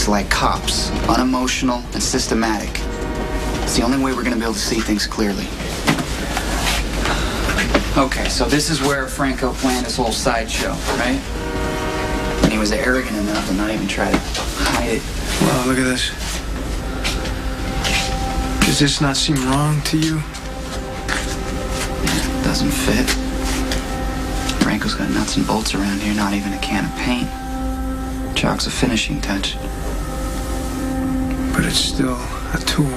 like cops, unemotional and systematic. It's the only way we're gonna be able to see things clearly. Okay, so this is where Franco planned his whole sideshow, right? And he was arrogant enough to not even try to hide it. Well, look at this. Does this not seem wrong to you? It doesn't fit. Franco's got nuts and bolts around here, not even a can of paint. Chalk's a finishing touch. But it's still a tool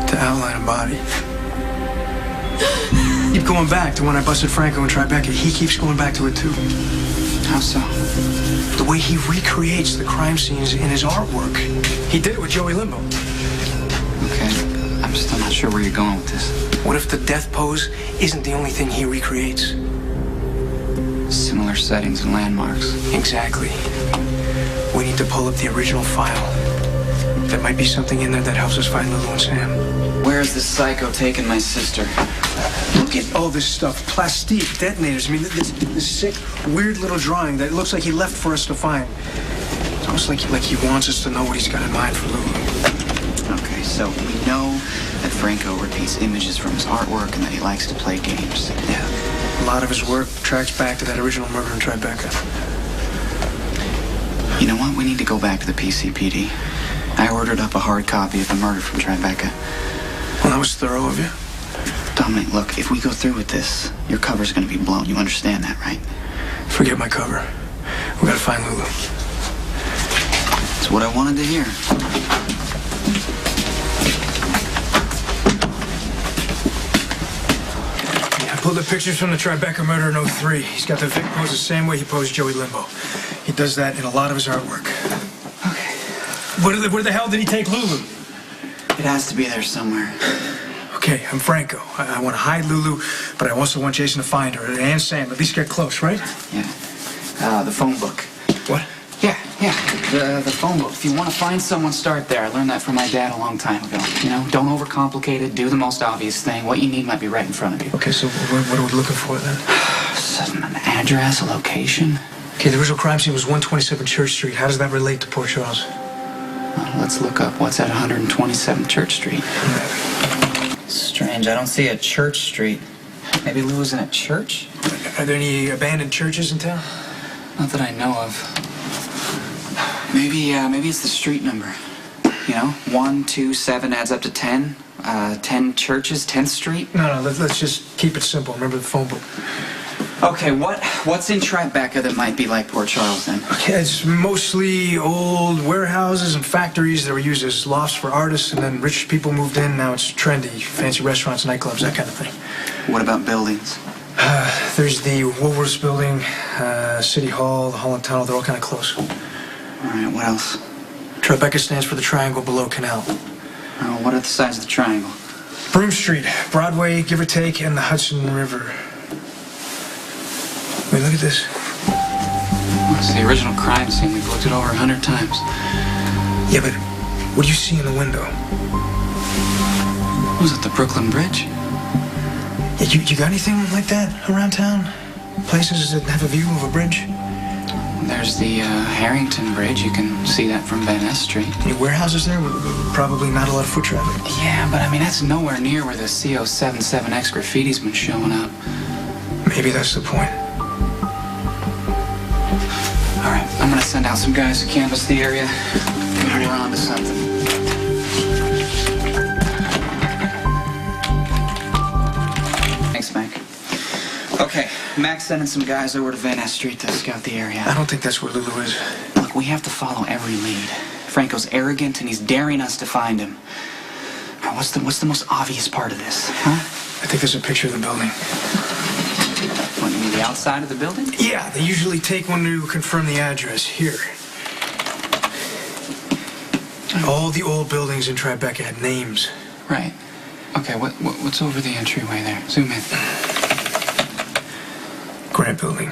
to outline a body. Keep going back to when I busted Franco in Tribeca. He keeps going back to it too. How so? The way he recreates the crime scenes in his artwork. He did it with Joey Limbo. Okay, I'm still not sure where you're going with this. What if the death pose isn't the only thing he recreates? Similar settings and landmarks. Exactly. We need to pull up the original file. There might be something in there that helps us find Lulu and Sam. Where is this psycho taking my sister? Look at all this stuff. Plastique, detonators. I mean, this sick, weird little drawing that looks like he left for us to find. It's almost like he wants us to know what he's got in mind for Lulu. Okay, so we know that Franco repeats images from his artwork and that he likes to play games. Yeah. A lot of his work tracks back to that original murder in Tribeca. You know what? We need to go back to the PCPD. I ordered up a hard copy of the murder from Tribeca. Well, that was thorough of you. Dominic, look, if we go through with this, your cover's gonna be blown. You understand that, right? Forget my cover. We gotta find Lulu. That's what I wanted to hear. I pulled the pictures from the Tribeca murder in 03. He's got the Vic pose the same way he posed Joey Limbo. He does that in a lot of his artwork. Okay. Where the hell did he take Lulu? It has to be there somewhere. Okay, I'm Franco. I want to hide Lulu, but I also want Jason to find her. And Sam, at least get close, right? Yeah. The phone book. What? Yeah. The phone book. If you want to find someone, start there. I learned that from my dad a long time ago. You know, don't overcomplicate it. Do the most obvious thing. What you need might be right in front of you. Okay, so what are we looking for then? An address, a location. Okay, the original crime scene was 127 Church Street. How does that relate to Port Charles? Let's look up what's at 127 Church Street. Strange, I don't see a Church Street. Maybe Lou was in a church? Are there any abandoned churches in town? Not that I know of. Maybe it's the street number. You know, 127 adds up to 10. 10 churches, 10th Street. No, let's just keep it simple. Remember the phone book. Okay, what's in Tribeca that might be like Port Charles then? Okay, it's mostly old warehouses and factories that were used as lofts for artists, and then rich people moved in. Now it's trendy, fancy restaurants, nightclubs, that kind of thing. What about buildings? There's the Woolworths building, City Hall, the Holland Tunnel. They're all kind of close. All right, what else? Tribeca stands for the triangle below Canal. What are the sides of the triangle? Broome Street, Broadway, give or take, and the Hudson River. Wait, look at this. It's the original crime scene. We've looked it over 100 times. Yeah, but what do you see in the window? Was it the Brooklyn Bridge? Yeah, you got anything like that around town? Places that have a view of a bridge? There's the Harrington Bridge. You can see that from Van Ness Street. Any warehouses there? Probably not a lot of foot traffic. Yeah, but I mean, that's nowhere near where the CO77X graffiti's been showing up. Maybe that's the point. All right, I'm gonna send out some guys to canvass the area. Maybe we're on to something. Thanks, Mac. Okay, Mac's sending some guys over to Van Ness Street to scout the area. I don't think that's where Lulu is. Look, we have to follow every lead. Franco's arrogant and he's daring us to find him. All right, what's the most obvious part of this, huh? I think there's a picture of the building. What, you mean the outside of the building? Yeah, they usually take one to confirm the address. Here. All the old buildings in Tribeca had names. Right. Okay, what's over the entryway there? Zoom in. Grant Building.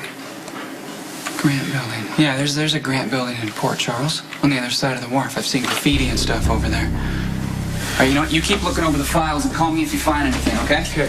Grant Building. Yeah, there's a Grant Building in Port Charles, on the other side of the wharf. I've seen graffiti and stuff over there. All right, you know what? You keep looking over the files and call me if you find anything, okay? Okay.